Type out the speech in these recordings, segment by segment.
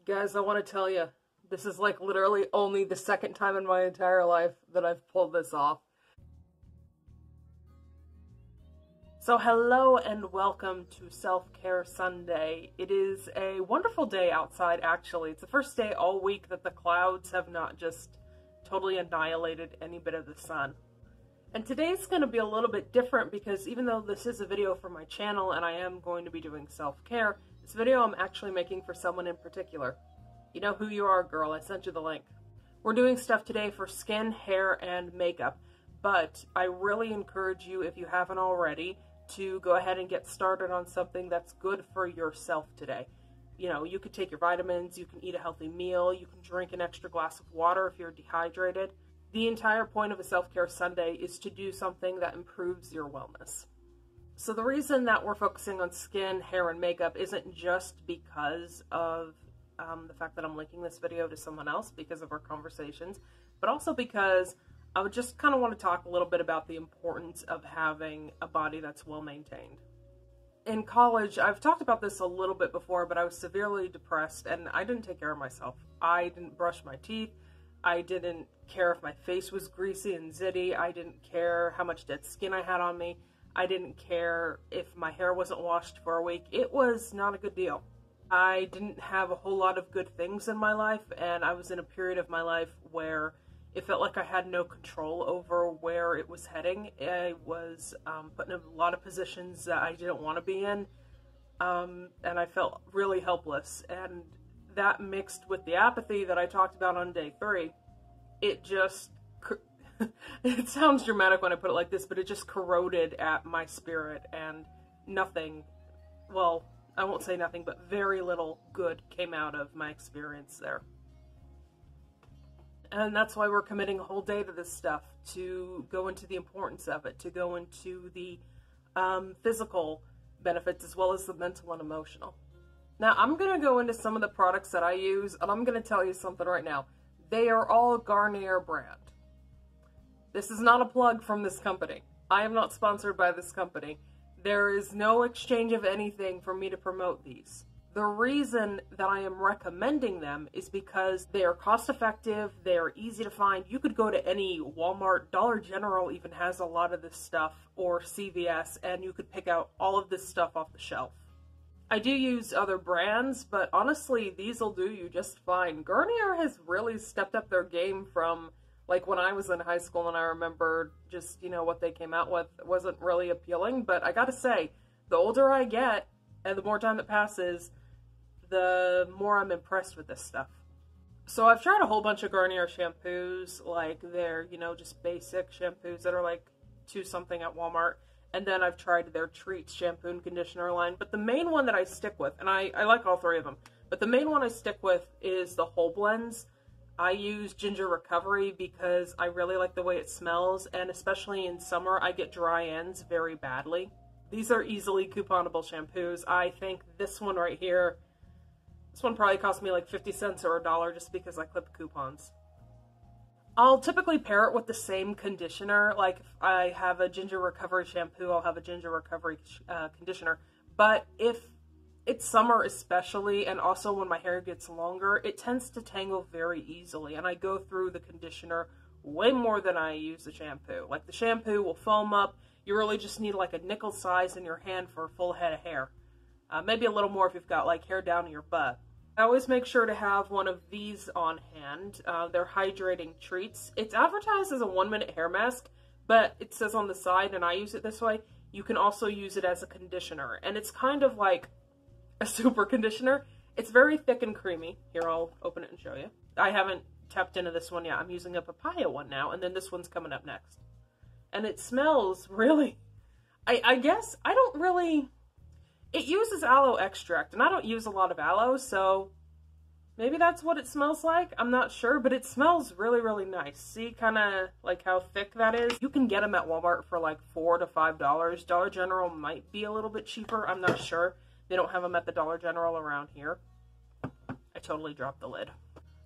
Guys, I want to tell you, this is like literally only the second time in my entire life that I've pulled this off. So hello and welcome to Self-Care Sunday. It is a wonderful day outside, actually. It's the first day all week that the clouds have not just totally annihilated any bit of the sun. And today's going to be a little bit different because even though this is a video for my channel and I am going to be doing self-care, this video I'm actually making for someone in particular. You know who you are, girl. I sent you the link. We're doing stuff today for skin, hair, and makeup, but I really encourage you, if you haven't already, to go ahead and get started on something that's good for yourself today. You know, you could take your vitamins, you can eat a healthy meal, you can drink an extra glass of water if you're dehydrated. The entire point of a self-care Sunday is to do something that improves your wellness. So the reason that we're focusing on skin, hair, and makeup isn't just because of the fact that I'm linking this video to someone else because of our conversations, but also because I would just kind of want to talk a little bit about the importance of having a body that's well maintained. In college, I've talked about this a little bit before, but I was severely depressed and I didn't take care of myself. I didn't brush my teeth. I didn't care if my face was greasy and zitty. I didn't care how much dead skin I had on me. I didn't care if my hair wasn't washed for a week. It was not a good deal. I didn't have a whole lot of good things in my life, and I was in a period of my life where it felt like I had no control over where it was heading. I was put in a lot of positions that I didn't want to be in, and I felt really helpless. And that mixed with the apathy that I talked about on day 3, it just, it sounds dramatic when I put it like this, but it just corroded at my spirit, and nothing, well, I won't say nothing, but very little good came out of my experience there. And that's why we're committing a whole day to this stuff, to go into the importance of it, to go into the physical benefits as well as the mental and emotional. Now, I'm going to go into some of the products that I use, and I'm going to tell you something right now. They are all Garnier brand. This is not a plug from this company. I am not sponsored by this company. There is no exchange of anything for me to promote these. The reason that I am recommending them is because they are cost effective, they are easy to find. You could go to any Walmart, Dollar General even has a lot of this stuff, or CVS, and you could pick out all of this stuff off the shelf. I do use other brands, but honestly, these will do you just fine. Garnier has really stepped up their game from like when I was in high school, and I remember just, you know, what they came out with wasn't really appealing, but I gotta say, the older I get and the more time that passes, the more I'm impressed with this stuff. So I've tried a whole bunch of Garnier shampoos, like they're, you know, just basic shampoos that are like $2 something at Walmart. And then I've tried their Treats shampoo and conditioner line. But the main one that I stick with, and I like all 3 of them, but the main one I stick with is the Whole Blends. I use Ginger Recovery because I really like the way it smells, and especially in summer, I get dry ends very badly. These are easily couponable shampoos. I think this one right here, this one probably cost me like 50 cents or $1 just because I clip coupons. I'll typically pair it with the same conditioner. Like if I have a Ginger Recovery shampoo, I'll have a Ginger Recovery conditioner. But if it's summer especially, and also when my hair gets longer, it tends to tangle very easily. And I go through the conditioner way more than I use the shampoo. Like the shampoo will foam up. You really just need like a nickel size in your hand for a full head of hair. Maybe a little more if you've got like hair down to your butt. I always make sure to have one of these on hand. They're Hydrating Treats. It's advertised as a 1-minute hair mask, but it says on the side, and I use it this way, you can also use it as a conditioner. And it's kind of like a super conditioner. It's very thick and creamy. Here, I'll open it and show you. I haven't tapped into this one yet. I'm using a papaya one now, and then this one's coming up next. And it smells really, I guess, I don't really... It uses aloe extract, and I don't use a lot of aloe, so maybe that's what it smells like. I'm not sure, but it smells really, really nice. See kind of like how thick that is? You can get them at Walmart for like $4 to $5. Dollar General might be a little bit cheaper. I'm not sure. They don't have them at the Dollar General around here. I totally dropped the lid.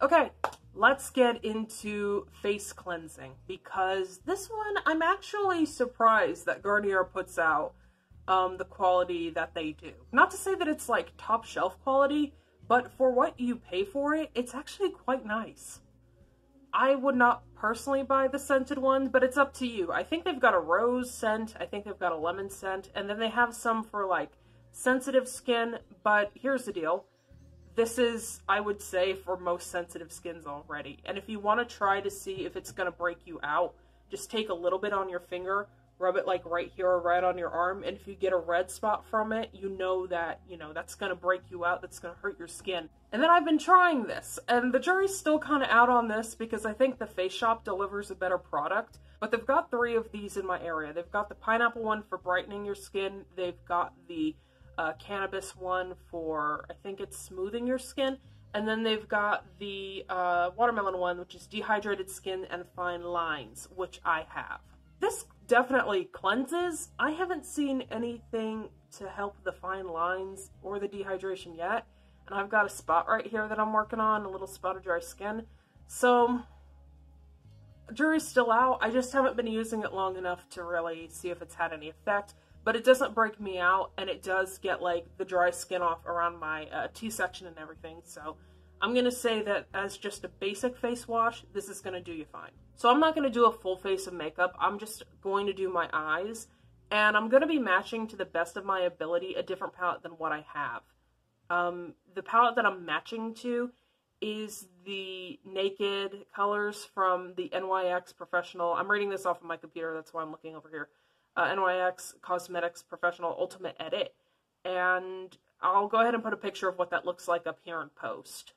Okay, let's get into face cleansing, because this one, I'm actually surprised that Garnier puts out the quality that they do. Not to say that it's like top shelf quality, but for what you pay for it, it's actually quite nice. I would not personally buy the scented one, but it's up to you. I think they've got a rose scent, I think they've got a lemon scent, and then they have some for like sensitive skin, but here's the deal. This is, I would say, for most sensitive skins already. And if you want to try to see if it's going to break you out, just take a little bit on your finger, rub it like right here or right on your arm, and if you get a red spot from it, you know that, that's going to break you out, that's going to hurt your skin. And then I've been trying this, and the jury's still kind of out on this because I think the Face Shop delivers a better product, but they've got 3 of these in my area. They've got the pineapple one for brightening your skin, they've got the cannabis one for, I think it's smoothing your skin, and then they've got the watermelon one, which is dehydrated skin and fine lines, which I have. This definitely cleanses. I haven't seen anything to help the fine lines or the dehydration yet, and I've got a spot right here that I'm working on, a little spot of dry skin, so jury's still out. I just haven't been using it long enough to really see if it's had any effect. But it doesn't break me out, and it does get like the dry skin off around my T-section and everything. So I'm going to say that as just a basic face wash, this is going to do you fine. So I'm not going to do a full face of makeup. I'm just going to do my eyes, and I'm going to be matching to the best of my ability a different palette than what I have. The palette that I'm matching to is the Naked colors from the NYX Professional. I'm reading this off of my computer, that's why I'm looking over here. NYX Cosmetics Professional Ultimate Edit, and I'll go ahead and put a picture of what that looks like up here in post.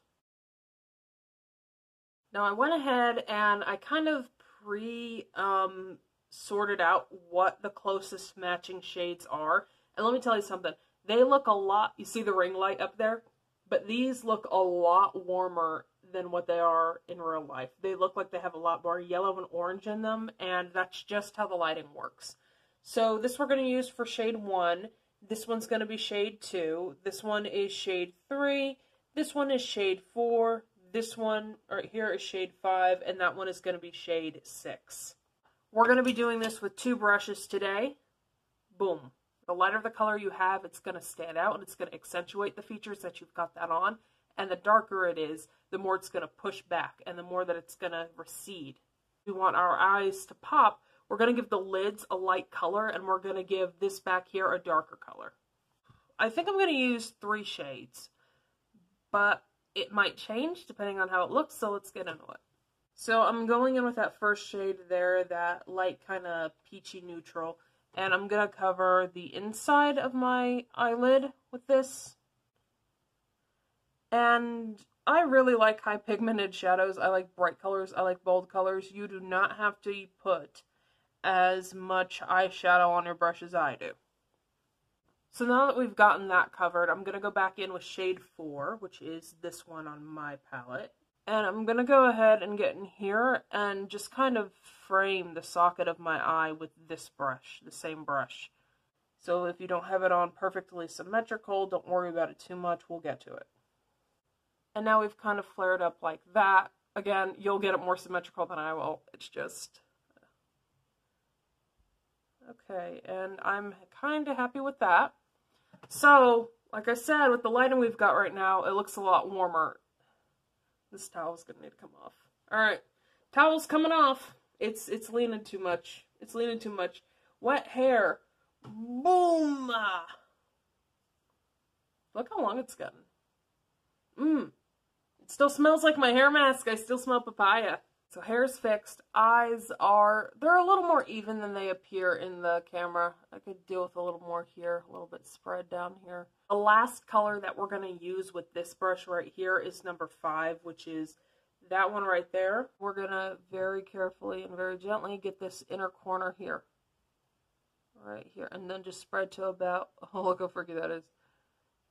Now I went ahead and I kind of sorted out what the closest matching shades are, and let me tell you something, they look a lot, you see the ring light up there? But these look a lot warmer than what they are in real life. They look like they have a lot more yellow and orange in them, and that's just how the lighting works. So this we're going to use for shade 1, this one's going to be shade 2, this one is shade 3, this one is shade 4, this one right here is shade 5, and that one is going to be shade 6. We're going to be doing this with 2 brushes today. Boom. The lighter the color you have, it's going to stand out and it's going to accentuate the features that you've got that on, and the darker it is, the more it's going to push back and the more that it's going to recede. We want our eyes to pop. We're going to give the lids a light color, and we're going to give this back here a darker color. I think I'm going to use 3 shades, but it might change depending on how it looks, so let's get into it. So I'm going in with that first shade there, that light kind of peachy neutral, and I'm going to cover the inside of my eyelid with this. And I really like high pigmented shadows. I like bright colors. I like bold colors. You do not have to put as much eyeshadow on your brush as I do. So now that we've gotten that covered, I'm going to go back in with shade 4, which is this one on my palette. And I'm going to go ahead and get in here and just kind of frame the socket of my eye with this brush, the same brush. So if you don't have it on perfectly symmetrical, don't worry about it too much, we'll get to it. And now we've kind of flared up like that. Again, you'll get it more symmetrical than I will, it's just... Okay, and I'm kind of happy with that. So, like I said, with the lighting we've got right now, it looks a lot warmer. This towel's gonna need to come off. Alright, towel's coming off. It's leaning too much. It's leaning too much. Wet hair. Boom! Look how long it's gotten. It still smells like my hair mask. I still smell papaya. So hair's fixed. Eyes are, they're a little more even than they appear in the camera. I could deal with a little more here, a little bit spread down here. The last color that we're going to use with this brush right here is number 5, which is that one right there. We're going to very carefully and very gently get this inner corner here. Right here. And then just spread to about, oh look how freaky that is.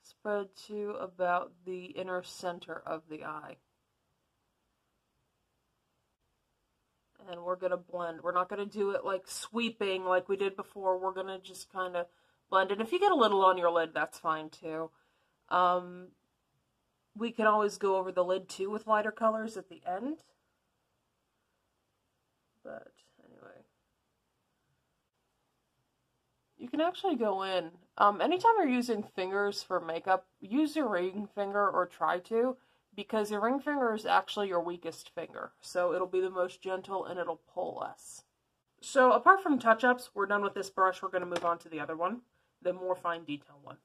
Spread to about the inner center of the eye. And we're going to blend. We're not going to do it like sweeping like we did before. We're going to just kind of blend. And if you get a little on your lid, that's fine too. We can always go over the lid too with lighter colors at the end. But anyway. You can actually go in Anytime you're using fingers for makeup, use your ring finger or try to, because your ring finger is actually your weakest finger. So it'll be the most gentle and it'll pull less. So apart from touch-ups, we're done with this brush. We're going to move on to the other one, the more fine detail one.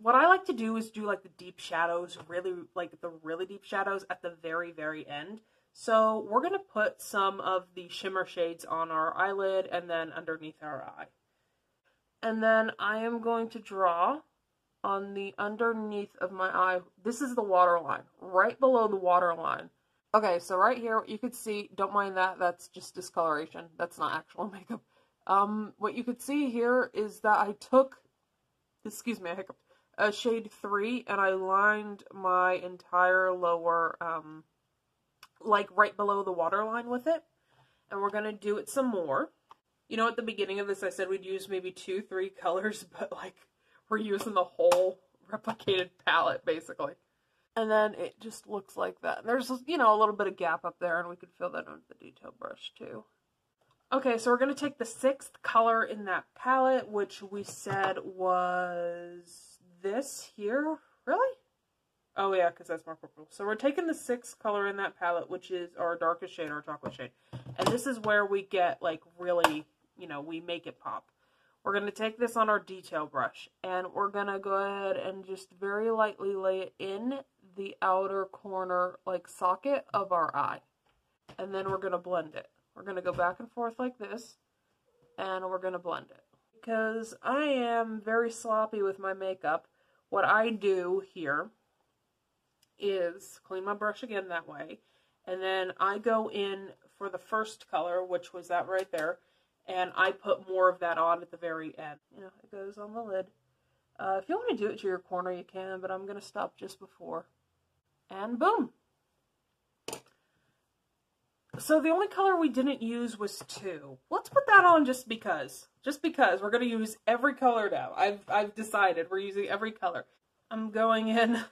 What I like to do is do like the deep shadows, really like the really deep shadows at the very, very end. So we're going to put some of the shimmer shades on our eyelid and then underneath our eye. And then I am going to draw on the underneath of my eye. This is the waterline, right below the waterline. Okay, so right here, you could see, don't mind that, that's just discoloration. That's not actual makeup. What you could see here is that I took, excuse me, I hiccuped, shade 3, and I lined my entire lower, like right below the waterline with it. And we're going to do it some more. You know, at the beginning of this, I said we'd use maybe 2-3 colors, but like, we're using the whole replicated palette, basically. And then it just looks like that. There's, you know, a little bit of gap up there, and we could fill that in with the detail brush, too. Okay, so we're going to take the 6th color in that palette, which we said was this here. Really? Oh, yeah, because that's more purple. So we're taking the 6th color in that palette, which is our darkest shade, our chocolate shade. And this is where we get, like, really, you know, we make it pop. We're going to take this on our detail brush, and we're going to go ahead and just very lightly lay it in the outer corner, like, socket of our eye. And then we're going to blend it. We're going to go back and forth like this, and we're going to blend it. Because I am very sloppy with my makeup, what I do here is clean my brush again that way, and then I go in for the first color, which was that right there, and I put more of that on at the very end. You know, it goes on the lid. If you want to do it to your corner, you can, but I'm going to stop just before. And boom! So the only color we didn't use was 2. Let's put that on just because. Just because. We're going to use every color now. I've decided we're using every color. I'm going in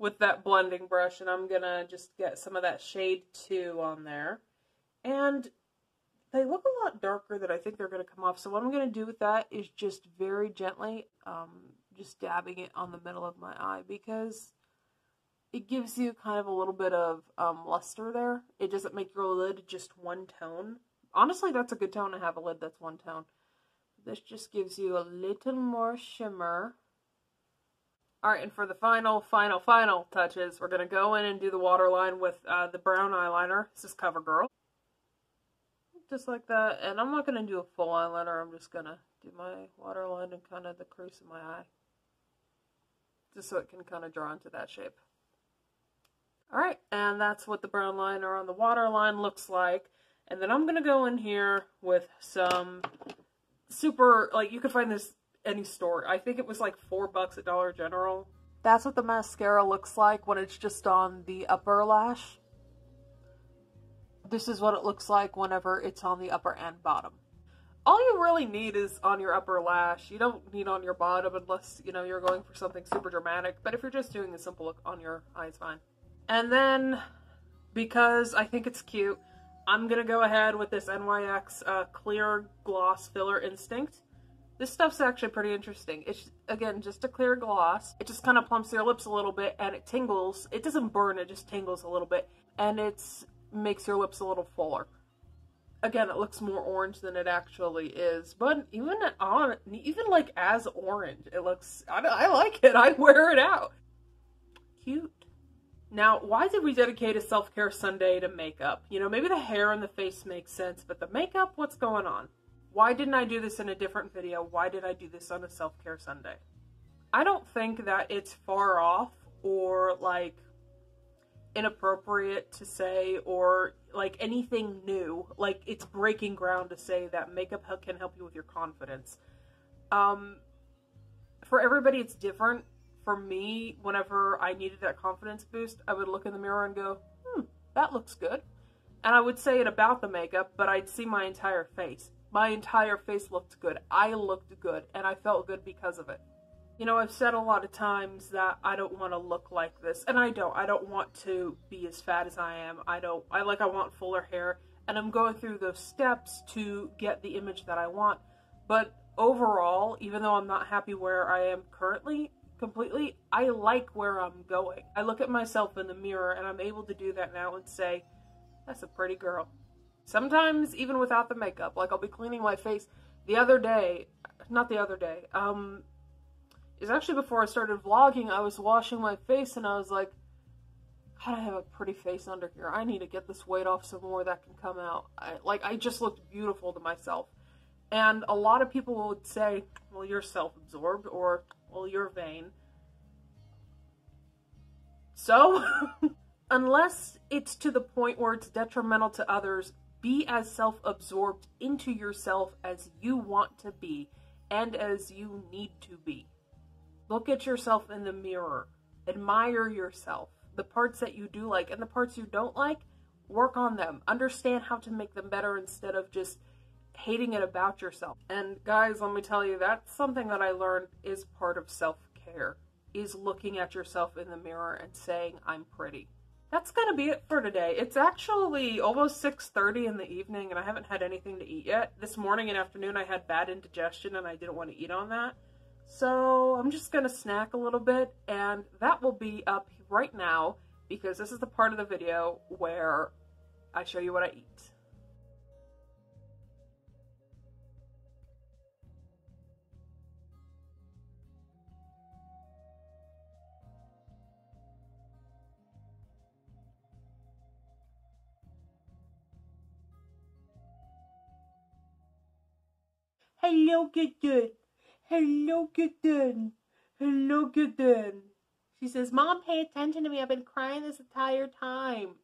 with that blending brush, and I'm going to just get some of that shade 2 on there. And they look a lot darker than I think they're going to come off. So what I'm going to do with that is just very gently, just dabbing it on the middle of my eye, because it gives you kind of a little bit of luster there. It doesn't make your lid just one tone. Honestly, that's a good tone to have a lid that's one tone. This just gives you a little more shimmer. Alright, and for the final touches, we're going to go in and do the waterline with the brown eyeliner. This is CoverGirl. Just like that. And I'm not going to do a full eyeliner. I'm just going to do my waterline and kind of the crease of my eye. Just so it can kind of draw into that shape. Alright, and that's what the brown liner on the waterline looks like. And then I'm going to go in here with some super, like, you can find this any store. I think it was like $4 at Dollar General. That's what the mascara looks like when it's just on the upper lash. This is what it looks like whenever it's on the upper and bottom. All you really need is on your upper lash. You don't need on your bottom unless, you know, you're going for something super dramatic. But if you're just doing a simple look on your eye, it's fine. And then, because I think it's cute, I'm going to go ahead with this NYX Clear Gloss Filler Instinct. This stuff's actually pretty interesting. It's, again, just a clear gloss. It just kind of plumps your lips a little bit, and it tingles. It doesn't burn, it just tingles a little bit. And it makes your lips a little fuller. Again, it looks more orange than it actually is. But even like as orange, it looks, I like it. I wear it out. Cute. Now, why did we dedicate a self-care Sunday to makeup? You know, maybe the hair and the face makes sense, but the makeup, what's going on? Why didn't I do this in a different video? Why did I do this on a self-care Sunday? I don't think that it's far off or, like, inappropriate to say or, like, anything new. Like, it's breaking ground to say that makeup can help you with your confidence. For everybody, it's different. For me, whenever I needed that confidence boost, I would look in the mirror and go, that looks good. And I would say it about the makeup, but I'd see my entire face. My entire face looked good. I looked good, and I felt good because of it. You know, I've said a lot of times that I don't want to look like this, and I don't. I don't want to be as fat as I am. I want fuller hair, and I'm going through those steps to get the image that I want. But overall, even though I'm not happy where I am currently, completely, I like where I'm going. I look at myself in the mirror and I'm able to do that now and say, that's a pretty girl. Sometimes even without the makeup, like I'll be cleaning my face the other day, not the other day, it's actually before I started vlogging, I was washing my face and I was like, God, I have a pretty face under here. I need to get this weight off some more that can come out. I just looked beautiful to myself. And a lot of people would say, well, you're self-absorbed, or, well, you're vain. So, unless it's to the point where it's detrimental to others, be as self-absorbed into yourself as you want to be and as you need to be. Look at yourself in the mirror. Admire yourself. The parts that you do like and the parts you don't like, work on them. Understand how to make them better instead of just hating it about yourself. And guys, let me tell you, that's something that I learned is part of self-care, is looking at yourself in the mirror and saying, I'm pretty. That's gonna be it for today. It's actually almost 6:30 in the evening and I haven't had anything to eat yet. This morning and afternoon I had bad indigestion and I didn't want to eat on that. So I'm just gonna snack a little bit, and that will be up right now because this is the part of the video where I show you what I eat. Hello, kitten. Hello, kitten. Hello, kitten. She says, Mom, pay attention to me. I've been crying this entire time.